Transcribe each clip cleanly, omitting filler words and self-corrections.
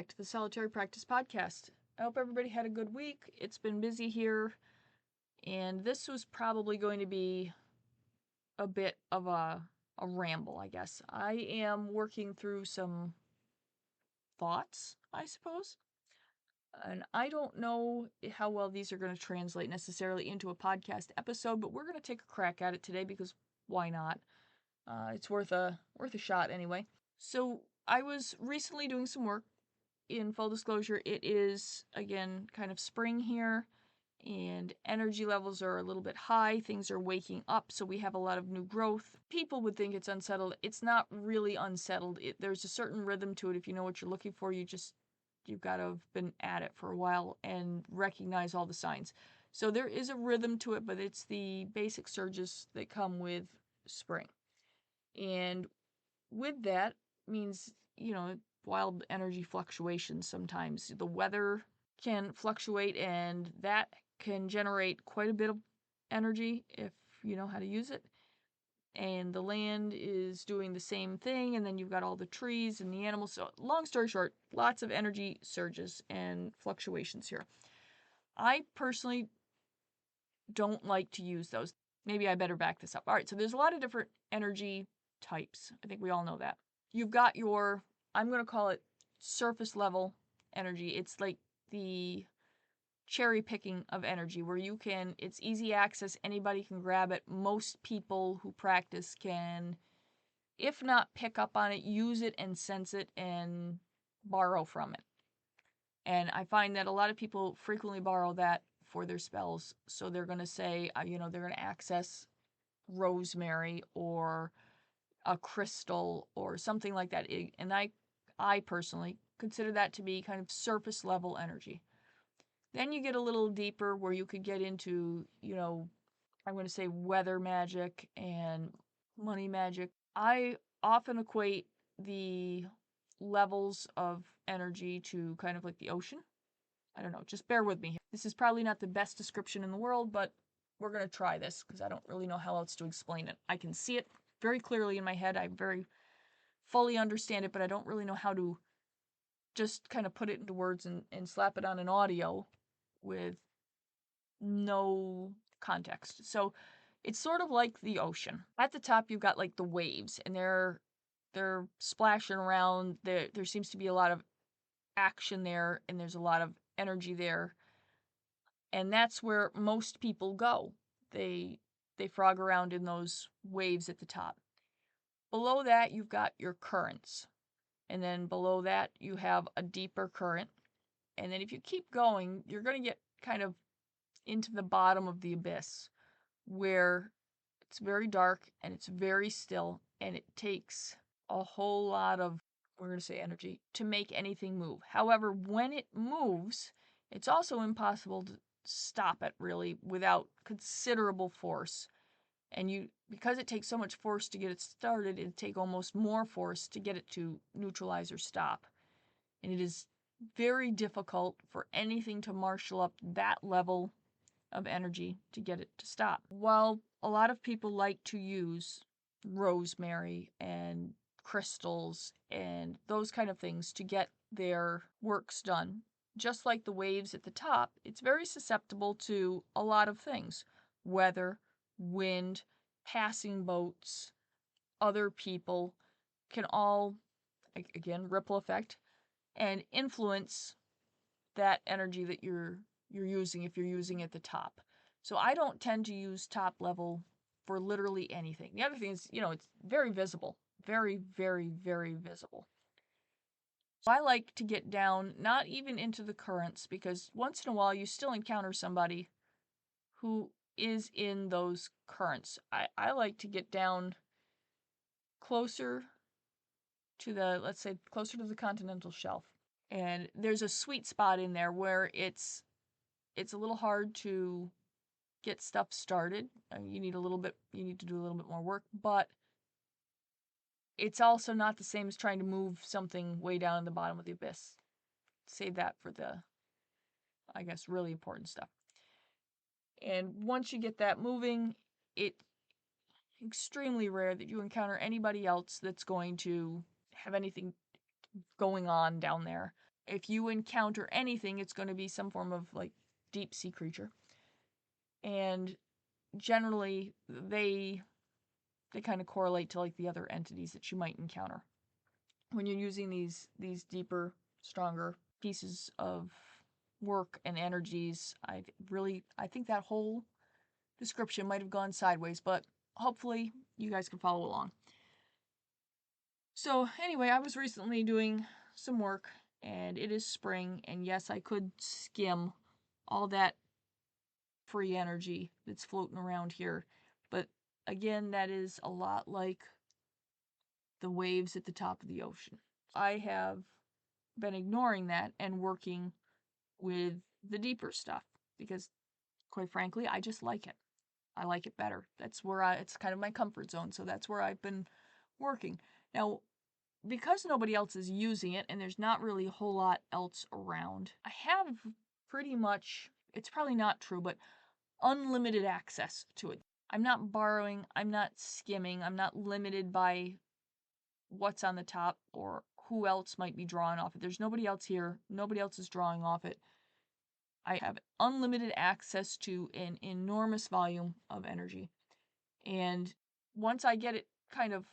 back to the Solitary Practice Podcast. I hope everybody had a good week. It's been busy here, and this was probably going to be a bit of a ramble, I guess. I am working through some thoughts, I suppose, and I don't know how well these are going to translate necessarily into a podcast episode, but we're going to take a crack at it today because why not? It's worth a shot anyway. So I was recently doing some work. In full disclosure, it is, again, kind of spring here, and energy levels are a little bit high. Things are waking up, so we have a lot of new growth. People would think it's unsettled. It's not really unsettled. There's a certain rhythm to it. If you know what you're looking for, you've got to have been at it for a while and recognize all the signs. So there is a rhythm to it, but it's the basic surges that come with spring. And with that means, wild energy fluctuations sometimes. The weather can fluctuate, and that can generate quite a bit of energy if you know how to use it. And the land is doing the same thing, and then you've got all the trees and the animals. So, long story short, lots of energy surges and fluctuations here. I personally don't like to use those. Maybe I better back this up. All right, so there's a lot of different energy types. I think we all know that. You've got your, I'm going to call it surface level energy. It's like the cherry picking of energy where it's easy access. Anybody can grab it. Most people who practice can, if not pick up on it, use it and sense it and borrow from it. And I find that a lot of people frequently borrow that for their spells. So they're going to say, they're going to access rosemary or a crystal or something like that. And I personally consider that to be kind of surface level energy. Then you get a little deeper where you could get into, I'm going to say weather magic and money magic. I often equate the levels of energy to kind of like the ocean. I don't know, just bear with me here. This is probably not the best description in the world, but we're going to try this because I don't really know how else to explain it. I can see it very clearly in my head. I very fully understand it, but I don't really know how to just kind of put it into words and slap it on an audio with no context. So it's sort of like the ocean. At the top, you've got like the waves, and they're splashing around. There seems to be a lot of action there, and there's a lot of energy there. And that's where most people go. They frog around in those waves at the top. Below that, you've got your currents. And then below that, you have a deeper current. And then if you keep going, you're going to get kind of into the bottom of the abyss where it's very dark and it's very still. And it takes a whole lot of, we're going to say energy, to make anything move. However, when it moves, it's also impossible to stop it really without considerable force. And because it takes so much force to get it started, it'd take almost more force to get it to neutralize or stop. And it is very difficult for anything to marshal up that level of energy to get it to stop. While a lot of people like to use rosemary and crystals and those kind of things to get their works done, just like the waves at the top, it's very susceptible to a lot of things. Weather, wind, passing boats, other people can all, again, ripple effect and influence that energy that you're using if you're using at the top. So I don't tend to use top level for literally anything. The other thing is, it's very visible. Very, very, very visible. So I like to get down, not even into the currents, because once in a while you still encounter somebody who is in those currents. I like to get down closer to let's say, closer to the continental shelf. And there's a sweet spot in there where it's a little hard to get stuff started. You need to do a little bit more work, but it's also not the same as trying to move something way down in the bottom of the abyss. Save that for the, I guess, really important stuff. And once you get that moving, it's extremely rare that you encounter anybody else that's going to have anything going on down there. if you encounter anything, it's going to be some form of like deep sea creature. And generally they kind of correlate to like the other entities that you might encounter when you're using these deeper, stronger pieces of work and energies. I think that whole description might have gone sideways, but hopefully you guys can follow along. So anyway, I was recently doing some work, and it is spring, and yes, I could skim all that free energy that's floating around here, but again, that is a lot like the waves at the top of the ocean. I have been ignoring that and working with the deeper stuff because, quite frankly, I just like it. I like it better. It's kind of my comfort zone, so that's where I've been working. Now, because nobody else is using it and there's not really a whole lot else around, I have pretty much, it's probably not true, but unlimited access to it. I'm not borrowing, I'm not skimming, I'm not limited by what's on the top or who else might be drawing off it. There's nobody else here, nobody else is drawing off it. I have unlimited access to an enormous volume of energy. And once I get it kind of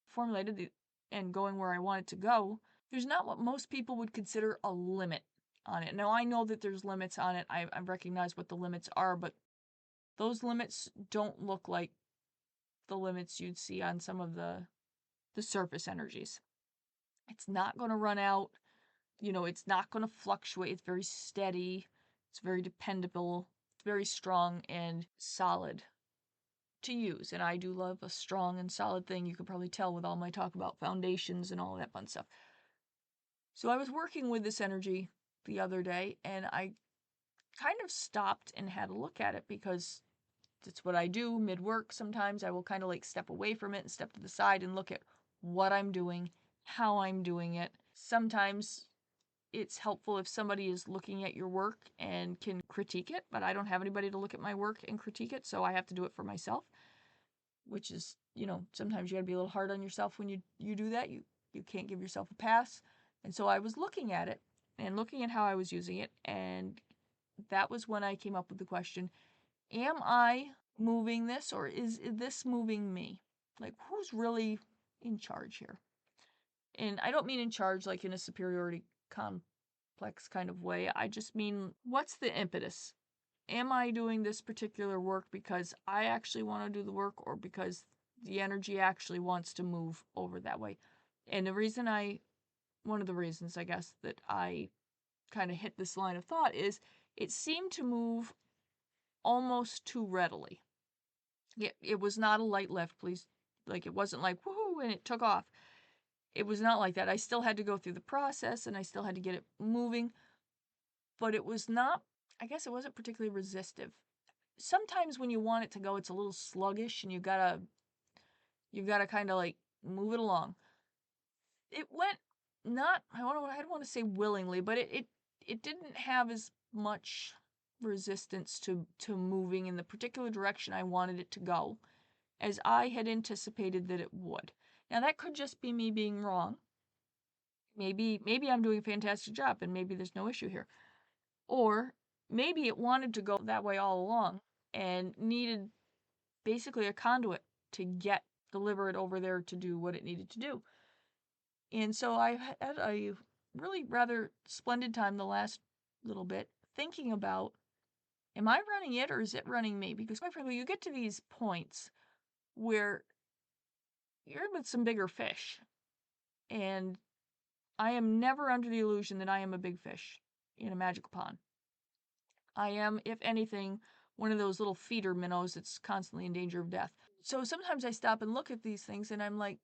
formulated and going where I want it to go, there's not what most people would consider a limit on it. Now, I know that there's limits on it. I recognize what the limits are, but those limits don't look like the limits you'd see on some of the surface energies. It's not going to run out. It's not going to fluctuate. It's very steady. It's very dependable. It's very strong and solid to use. And I do love a strong and solid thing. You can probably tell with all my talk about foundations and all that fun stuff. So I was working with this energy the other day, and I kind of stopped and had a look at it because it's what I do mid-work. Sometimes I will kind of like step away from it and step to the side and look at what I'm doing, how I'm doing it. Sometimes it's helpful if somebody is looking at your work and can critique it, but I don't have anybody to look at my work and critique it, so I have to do it for myself, which is, sometimes you gotta be a little hard on yourself when you do that. You can't give yourself a pass. And so I was looking at it and looking at how I was using it, and that was when I came up with the question, am I moving this, or is this moving me? Like, who's really in charge here? And I don't mean in charge like in a superiority complex kind of way. I just mean, what's the impetus? Am I doing this particular work because I actually want to do the work, or because the energy actually wants to move over that way? And one of the reasons, I guess, that I kind of hit this line of thought is it seemed to move almost too readily. It was not a light lift, please. Like, it wasn't like, woohoo, and it took off. It was not like that. I still had to go through the process and I still had to get it moving, but it was not, I guess it wasn't particularly resistive. Sometimes when you want it to go, it's a little sluggish and you've got to kind of like move it along. It went not, I don't want to say willingly, but it didn't have as much resistance to moving in the particular direction I wanted it to go as I had anticipated that it would. Now, that could just be me being wrong. Maybe I'm doing a fantastic job and maybe there's no issue here. Or maybe it wanted to go that way all along and needed basically a conduit to deliver it over there to do what it needed to do. And so I had a really rather splendid time the last little bit thinking about, am I running it or is it running me? Because quite frankly, you get to these points where you're with some bigger fish. And I am never under the illusion that I am a big fish in a magical pond. I am, if anything, one of those little feeder minnows that's constantly in danger of death. So sometimes I stop and look at these things and I'm like,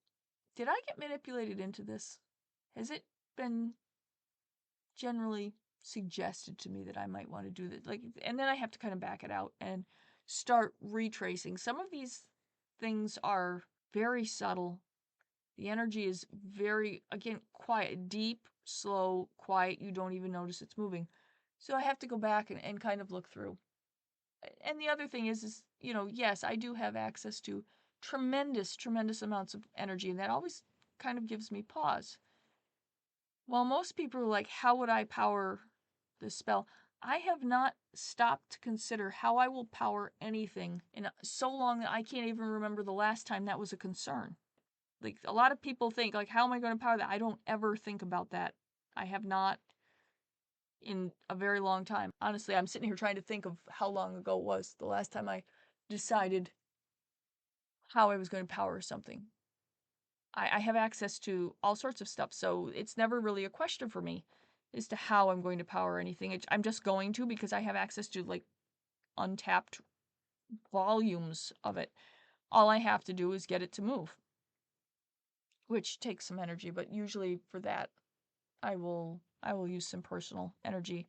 did I get manipulated into this? Has it been generally suggested to me that I might want to do this? And then I have to kind of back it out and start retracing. Some of these things are very subtle. The energy is very, again, quiet, deep, slow, quiet. You don't even notice it's moving. So I have to go back and kind of look through. And the other thing is, yes, I do have access to tremendous, tremendous amounts of energy, and that always kind of gives me pause. While most people are like, how would I power this spell? I have not stopped to consider how I will power anything in so long that I can't even remember the last time that was a concern. Like, a lot of people think, like, how am I going to power that? I don't ever think about that. I have not in a very long time. Honestly, I'm sitting here trying to think of how long ago it was the last time I decided how I was going to power something. I have access to all sorts of stuff, so it's never really a question for me as to how I'm going to power anything. I'm just going to because I have access to, like, untapped volumes of it. All I have to do is get it to move, which takes some energy, but usually for that I will use some personal energy,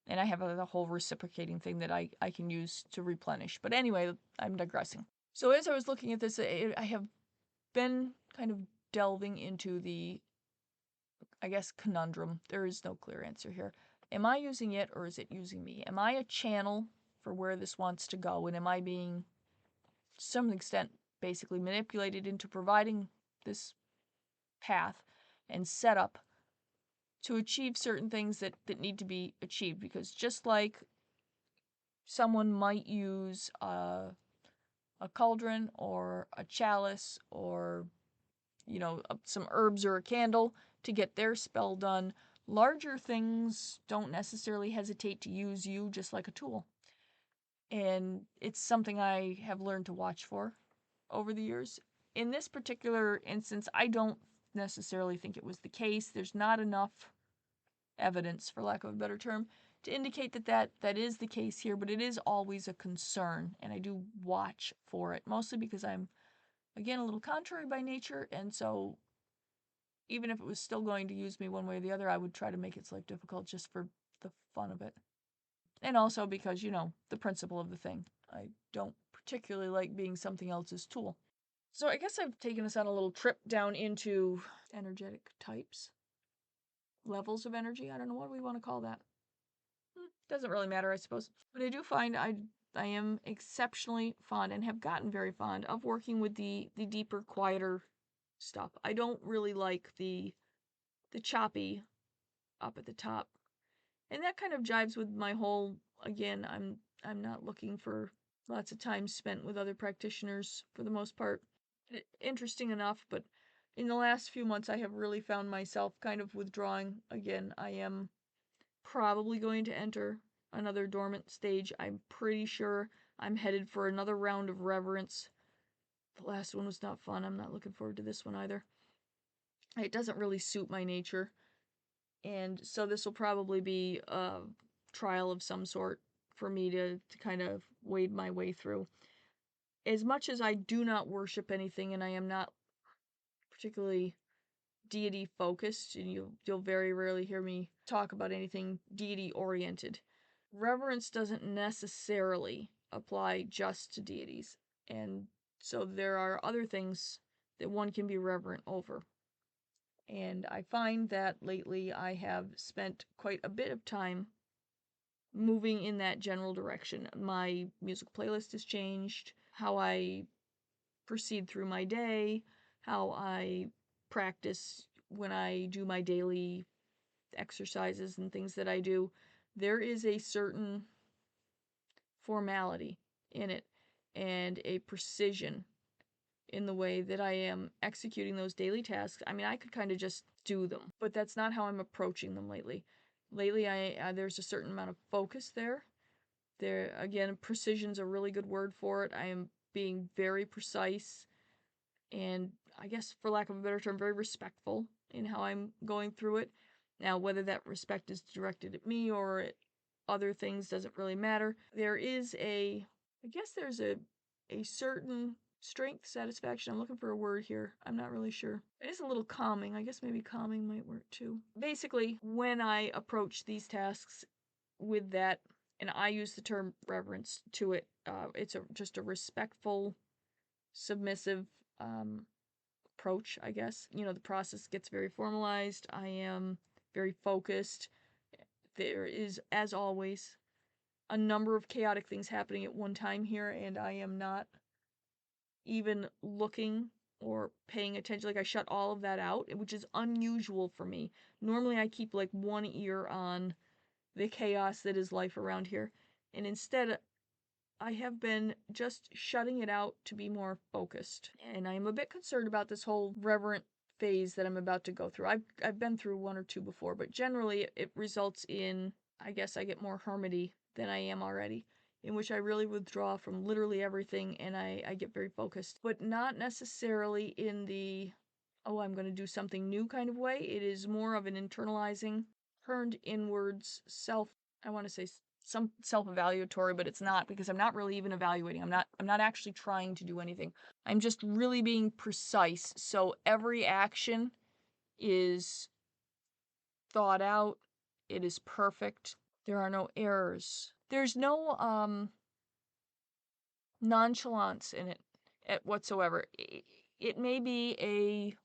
and I have the whole reciprocating thing that I can use to replenish. But anyway, I'm digressing. So as I was looking at this, I have been kind of delving into the, I guess, conundrum. There is no clear answer here. Am I using it or is it using me? Am I a channel for where this wants to go? And am I being, to some extent, basically manipulated into providing this path and setup to achieve certain things that need to be achieved? Because just like someone might use a cauldron or a chalice or, some herbs or a candle to get their spell done, larger things don't necessarily hesitate to use you just like a tool. And it's something I have learned to watch for over the years. In this particular instance, I don't necessarily think it was the case. There's not enough evidence, for lack of a better term, to indicate that is the case here, but it is always a concern, and I do watch for it, mostly because I'm, again, a little contrary by nature, and so even if it was still going to use me one way or the other, I would try to make its life difficult just for the fun of it. And also because, the principle of the thing. I don't particularly like being something else's tool. So I guess I've taken us on a little trip down into energetic types, levels of energy. I don't know what we want to call that. Doesn't really matter, I suppose. But I do find I am exceptionally fond and have gotten very fond of working with the deeper, quieter stuff. I don't really like the choppy up at the top. And that kind of jives with my whole, again, I'm not looking for lots of time spent with other practitioners for the most part. Interesting enough, but in the last few months I have really found myself kind of withdrawing. Again, I am probably going to enter another dormant stage. I'm pretty sure I'm headed for another round of reverence. The last one was not fun. I'm not looking forward to this one either. It doesn't really suit my nature. And so this will probably be a trial of some sort for me to kind of wade my way through. As much as I do not worship anything and I am not particularly deity focused, and you'll very rarely hear me talk about anything deity oriented. Reverence doesn't necessarily apply just to deities, and so there are other things that one can be reverent over. And I find that lately I have spent quite a bit of time moving in that general direction. My music playlist has changed, how I proceed through my day, how I practice when I do my daily exercises and things that I do. There is a certain formality in it and a precision in the way that I am executing those daily tasks. I mean, I could kind of just do them, but that's not how I'm approaching them lately. Lately, there's a certain amount of focus there. There, again, precision's a really good word for it. I am being very precise and, I guess, for lack of a better term, very respectful in how I'm going through it. Now, whether that respect is directed at me or at other things doesn't really matter. There's a certain strength, satisfaction. I'm looking for a word here. I'm not really sure. It is a little calming. I guess maybe calming might work too. Basically, when I approach these tasks with that, and I use the term reverence to it, it's just a respectful, submissive approach, I guess. The process gets very formalized. I am very focused. There is, as always, a number of chaotic things happening at one time here, and I am not even looking or paying attention. Like I shut all of that out, which is unusual for me. Normally I keep like one ear on the chaos that is life around here. And instead, I have been just shutting it out to be more focused. And I am a bit concerned about this whole reverent phase that I'm about to go through. I've been through one or two before, but generally it results in, I guess I get more hermity than I am already, in which I really withdraw from literally everything and I get very focused. But not necessarily in the, oh, I'm going to do something new kind of way. It is more of an internalizing, turned inwards, I want to say some self-evaluatory, but it's not, because I'm not really even evaluating. I'm not actually trying to do anything. I'm just really being precise. So every action is thought out. It is perfect. There are no errors. There's no nonchalance in it whatsoever. It may be a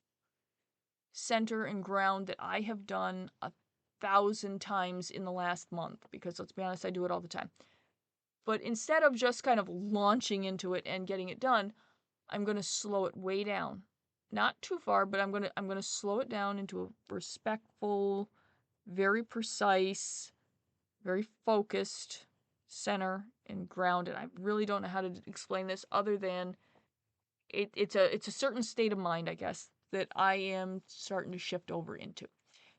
center and ground that I have done 1,000 times in the last month, because let's be honest, I do it all the time. But instead of just kind of launching into it and getting it done, I'm going to slow it way down. Not too far, but I'm going to slow it down into a respectful, very precise, very focused center and grounded. I really don't know how to explain this other than it's a certain state of mind, I guess, that I am starting to shift over into.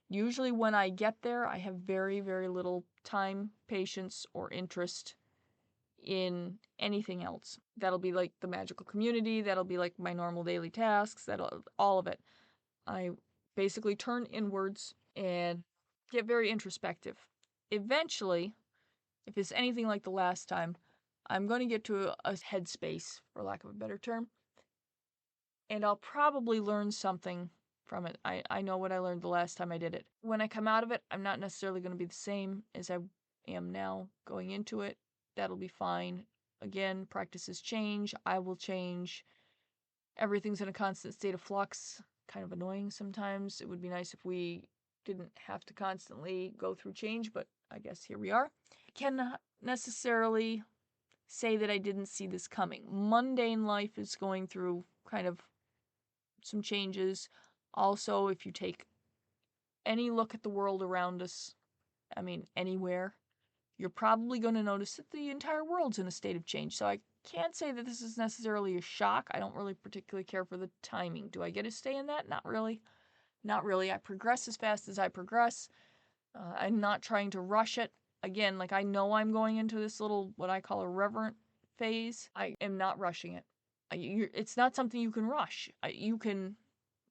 Usually when I get there, I have very, very little time, patience, or interest in anything else. That'll be like the magical community, that'll be like my normal daily tasks, that'll all of it. I basically turn inwards and get very introspective. Eventually, if it's anything like the last time, I'm going to get to a headspace, for lack of a better term, and I'll probably learn something from it. I know what I learned the last time I did it. When I come out of it, I'm not necessarily going to be the same as I am now going into it. That'll be fine. Again, practices change. I will change. Everything's in a constant state of flux. Kind of annoying sometimes. It would be nice if we didn't have to constantly go through change, but I guess here we are. I cannot necessarily say that I didn't see this coming. Mundane life is going through kind of some changes. Also, if you take any look at the world around us, I mean, anywhere, you're probably going to notice that the entire world's in a state of change. So I can't say that this is necessarily a shock. I don't really particularly care for the timing. Do I get to stay in that? Not really. Not really. I progress as fast as I progress. I'm not trying to rush it. Again, like I know I'm going into this little, what I call a reverent phase. I am not rushing it. It's not something you can rush. You can,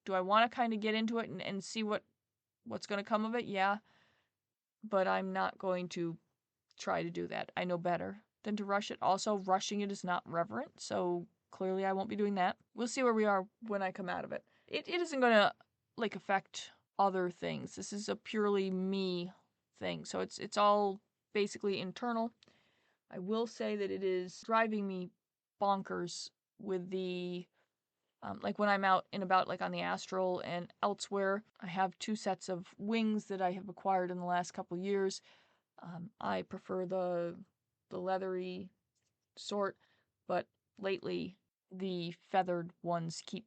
do I want to kind of get into it and see what's going to come of it? Yeah. But I'm not going to try to do that. I know better than to rush it. Also, rushing it is not reverent, so clearly I won't be doing that. We'll see where we are when I come out of it. It isn't going to like affect other things. This is a purely me thing. So it's all basically internal. I will say that it is driving me bonkers with the like when I'm out and about, like on the astral and elsewhere. I have 2 sets of wings that I have acquired in the last couple years. I prefer the leathery sort, but lately the feathered ones keep,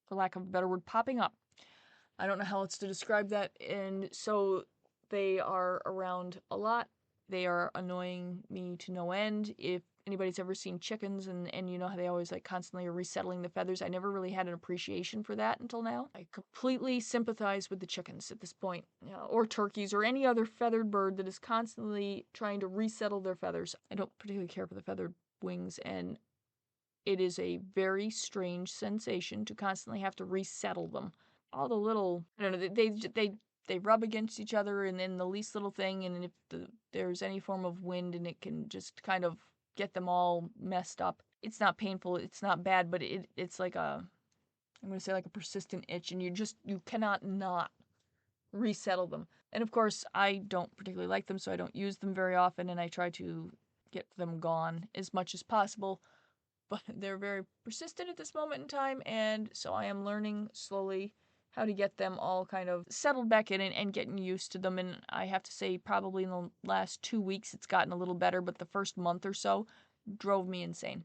for lack of a better word, popping up. I don't know how else to describe that, and so they are around a lot. They are annoying me to no end. If anybody's ever seen chickens and you know how they always like constantly are resettling the feathers, I never really had an appreciation for that until now. I completely sympathize with the chickens at this point, or turkeys, or any other feathered bird that is constantly trying to resettle their feathers. I don't particularly care for the feathered wings, and it is a very strange sensation to constantly have to resettle them. All the little, I don't know, they rub against each other and then the least little thing, and if there's any form of wind, and it can just kind of get them all messed up. It's not painful, it's not bad, but it's like I'm going to say like a persistent itch, and you cannot not resettle them. And of course, I don't particularly like them, so I don't use them very often, and I try to get them gone as much as possible. But they're very persistent at this moment in time, and so I am learning slowly how to get them all kind of settled back in and getting used to them. And I have to say, probably in the last 2 weeks, it's gotten a little better, but the first month or so drove me insane.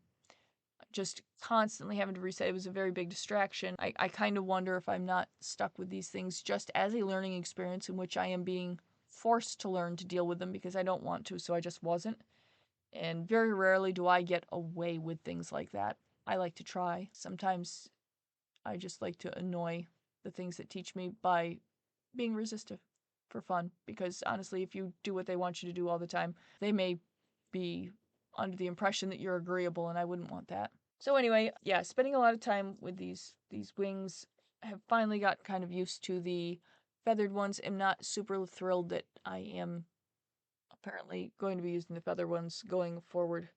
just constantly having to reset. It was a very big distraction. I kind of wonder if I'm not stuck with these things just as a learning experience in which I am being forced to learn to deal with them because I don't want to, so I just wasn't. And very rarely do I get away with things like that. I like to try. Sometimes I just like to annoy the things that teach me by being resistive for fun. Because honestly, if you do what they want you to do all the time, they may be under the impression that you're agreeable, and I wouldn't want that. So anyway, yeah, spending a lot of time with these wings. I have finally got kind of used to the feathered ones. I'm not super thrilled that I am apparently going to be using the feathered ones going forward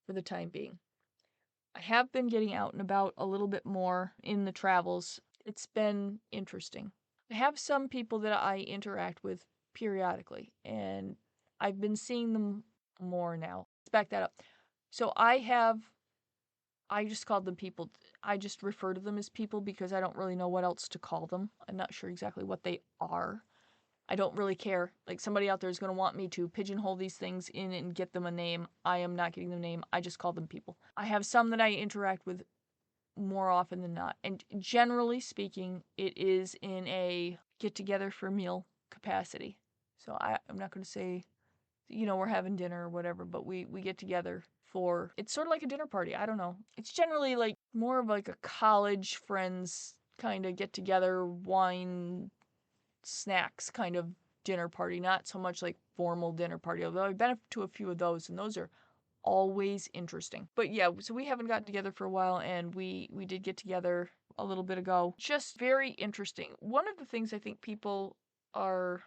for the time being. I have been getting out and about a little bit more in the travels. It's been interesting. I have some people that I interact with periodically, and I've been seeing them more now. Let's back that up. So I just called them people. I just refer to them as people because I don't really know what else to call them. I'm not sure exactly what they are. I don't really care. Like, somebody out there is going to want me to pigeonhole these things in and get them a name. I am not getting them a name. I just call them people. I have some that I interact with more often than not. And generally speaking, it is in a get together for meal capacity. So I'm not going to say, we're having dinner or whatever, but we get together for, it's sort of like a dinner party. I don't know. It's generally like more of like a college friends kind of get together, wine, snacks kind of dinner party, not so much like formal dinner party, although I've been to a few of those, and those are always interesting. But yeah, so we haven't gotten together for a while, and we did get together a little bit ago. Just very interesting. One of the things I think people are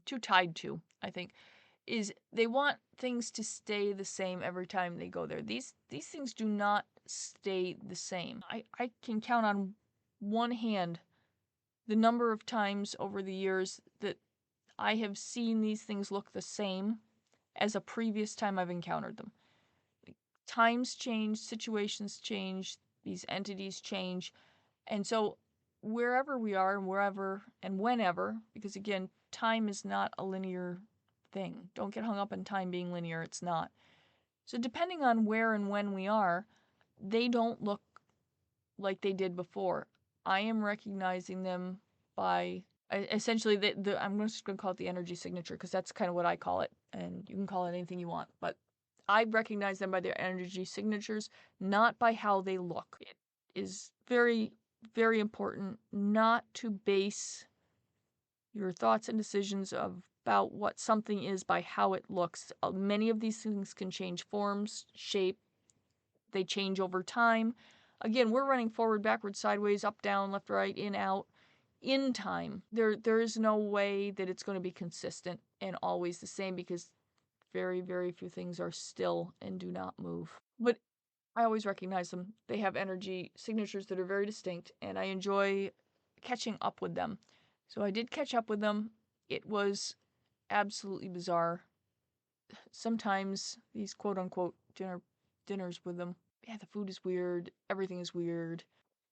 too tied to, I think, is they want things to stay the same every time they go there. These things do not stay the same. I can count on one hand the number of times over the years that I have seen these things look the same as a previous time I've encountered them. Times change, situations change, these entities change. And so wherever we are and wherever and whenever, because again, time is not a linear thing. Don't get hung up on time being linear, it's not. So depending on where and when we are, they don't look like they did before. I am recognizing them by essentially I'm just going to call it the energy signature because that's kind of what I call it, and you can call it anything you want, but I recognize them by their energy signatures, not by how they look. It is very, very important not to base your thoughts and decisions about what something is by how it looks. Many of these things can change forms, shape, they change over time. Again, we're running forward, backwards, sideways, up, down, left, right, in, out, in time. There is no way that it's going to be consistent and always the same because very, very few things are still and do not move. But I always recognize them. They have energy signatures that are very distinct, and I enjoy catching up with them. So I did catch up with them. It was absolutely bizarre. Sometimes these quote unquote dinners with them, yeah, the food is weird, everything is weird,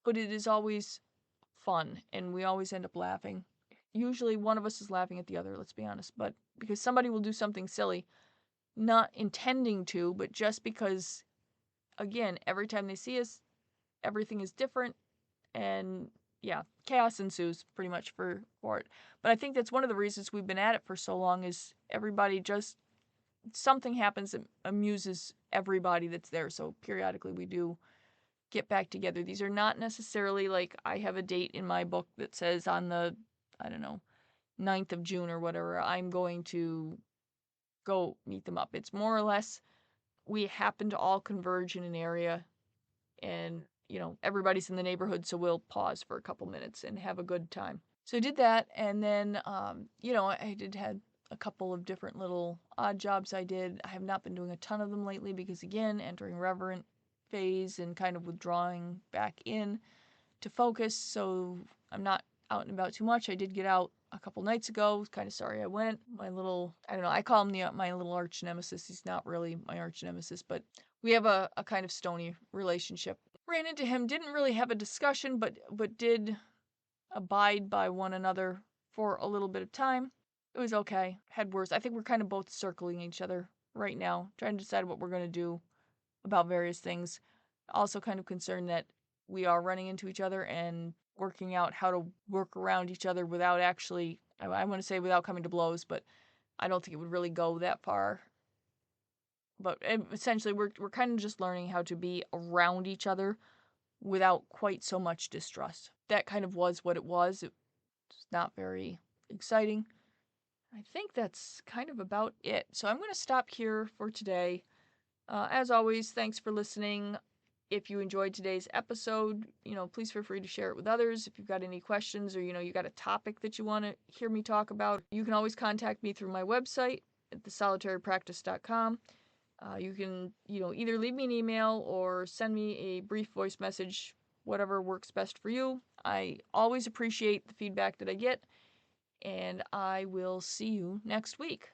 but it is always fun, and we always end up laughing. Usually one of us is laughing at the other, let's be honest, but because somebody will do something silly, not intending to, but just because, again, every time they see us, everything is different, and yeah, chaos ensues pretty much for it. But I think that's one of the reasons we've been at it for so long is everybody just, something happens that amuses everybody that's there. So periodically we do get back together. These are not necessarily like I have a date in my book that says on the, I don't know, 9th of June or whatever, I'm going to go meet them up. It's more or less we happen to all converge in an area and, everybody's in the neighborhood, so we'll pause for a couple minutes and have a good time. So I did that, and then, I did had a couple of different little odd jobs I did. I have not been doing a ton of them lately because, again, entering reverent phase and kind of withdrawing back in to focus, so I'm not out and about too much. I did get out a couple nights ago. Kind of sorry I went. My little, I don't know, I call him my little arch nemesis. He's not really my arch nemesis, but we have a kind of stony relationship. Ran into him, didn't really have a discussion, but did abide by one another for a little bit of time. It was okay. Had worse. I think we're kind of both circling each other right now, trying to decide what we're going to do about various things. Also kind of concerned that we are running into each other and working out how to work around each other without actually, I want to say without coming to blows, but I don't think it would really go that far. But essentially, we're kind of just learning how to be around each other without quite so much distrust. That kind of was what it was. It's not very exciting. I think that's kind of about it. So I'm going to stop here for today. As always, thanks for listening. If you enjoyed today's episode, please feel free to share it with others. If you've got any questions or, you got a topic that you want to hear me talk about, you can always contact me through my website at thesolitarypractice.com. You can, either leave me an email or send me a brief voice message, whatever works best for you. I always appreciate the feedback that I get, and I will see you next week.